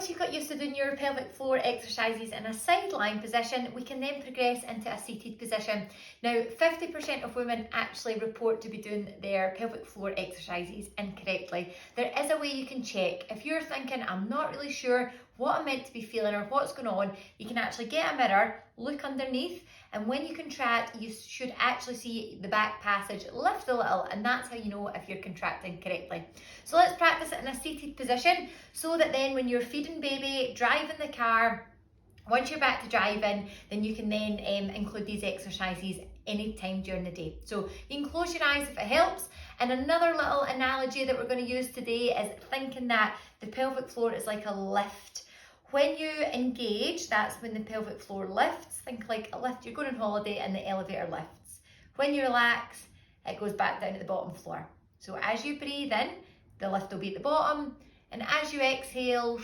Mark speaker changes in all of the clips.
Speaker 1: once you've got used to doing your pelvic floor exercises in a side lying position, we can then progress into a seated position. Now, 50% of women actually report to be doing their pelvic floor exercises incorrectly. There is a way you can check. If you're thinking, I'm not really sure what I'm meant to be feeling or what's going on, you can actually get a mirror, look underneath, and when you contract, you should actually see the back passage lift a little, and that's how you know if you're contracting correctly. So let's practice it in a seated position so that then when you're feeding baby, driving the car, once you're back to driving, then you can then include these exercises anytime during the day. So you can close your eyes if it helps. And another little analogy that we're going to use today is thinking that the pelvic floor is like a lift. When you engage, that's when the pelvic floor lifts. Think like a lift, you're going on holiday and the elevator lifts. When you relax, it goes back down to the bottom floor. So as you breathe in, the lift will be at the bottom, and as you exhale,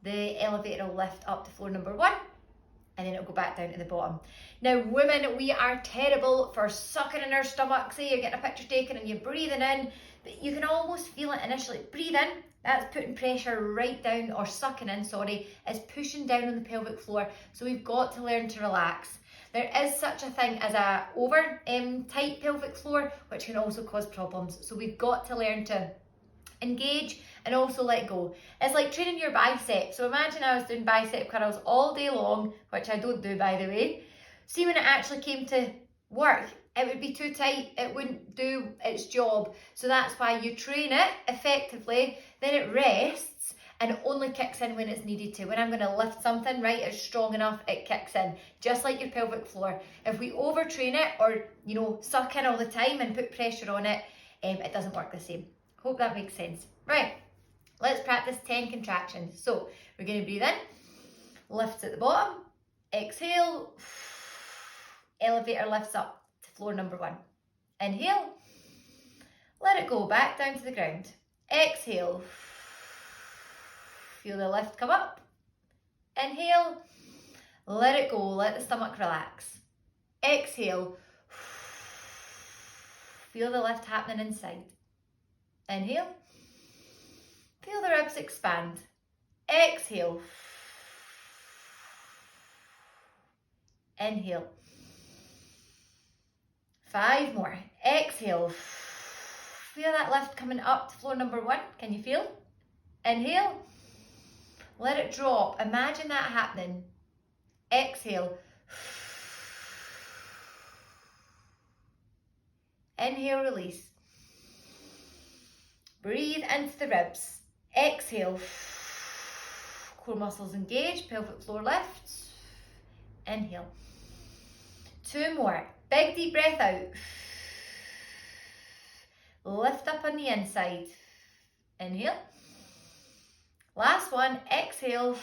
Speaker 1: the elevator will lift up to floor number 1, and then it'll go back down to the bottom. Now, women, we are terrible for sucking in our stomach. Say you're getting a picture taken and you're breathing in, but you can almost feel it initially. Breathe in, that's putting pressure right down, or sucking in, sorry, is pushing down on the pelvic floor. So we've got to learn to relax. There is such a thing as a over tight pelvic floor, which can also cause problems. So we've got to learn to engage and also let go. It's like training your biceps. So imagine I was doing bicep curls all day long, which I don't do, by the way. See, when it actually came to work, it would be too tight, it wouldn't do its job. So that's why you train it effectively, then it rests and only kicks in when it's needed to. When I'm going to lift something, right, it's strong enough, it kicks in. Just like your pelvic floor. If we overtrain it or, suck in all the time and put pressure on it, it doesn't work the same. Hope that makes sense. Right, let's practice 10 contractions. So we're going to breathe in, lifts at the bottom, exhale, elevator lifts up to floor number 1. Inhale, let it go back down to the ground. Exhale, feel the lift come up. Inhale, let it go, let the stomach relax. Exhale, feel the lift happening inside. Inhale, feel the ribs expand. Exhale, inhale. 5 more. Exhale, feel that lift coming up to floor number 1. Can you feel? Inhale, let it drop. Imagine that happening. Exhale. Inhale, release. Breathe into the ribs. Exhale. Core muscles engage, pelvic floor lifts. Inhale. 2 more. Big deep breath out. Lift up on the inside. Inhale. Last one. Exhale.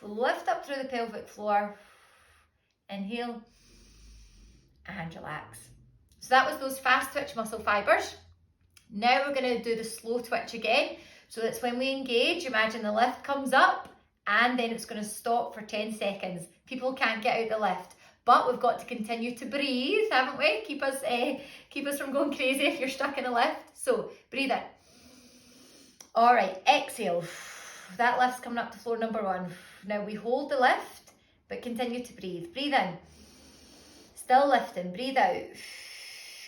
Speaker 1: Lift up through the pelvic floor. Inhale. And relax. So that was those fast twitch muscle fibers. Now we're going to do the slow twitch again. So that's when we engage, imagine the lift comes up and then it's going to stop for 10 seconds. People can't get out the lift, but we've got to continue to breathe, haven't we? Keep us from going crazy if you're stuck in a lift. So breathe in. All right, exhale. That lift's coming up to floor number 1. Now we hold the lift, but continue to breathe. Breathe in. Still lifting, breathe out.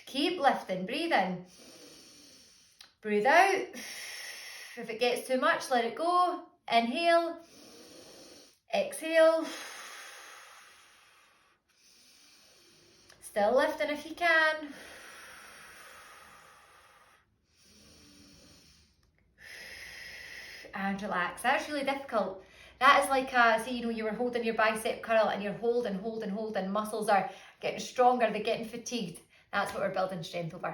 Speaker 1: Keep lifting, breathe in. Breathe out. If it gets too much, let it go. Inhale. Exhale. Still lifting if you can. And relax. That's really difficult. That is like, you were holding your bicep curl and you're holding. Muscles are getting stronger, they're getting fatigued. That's what we're building strength over.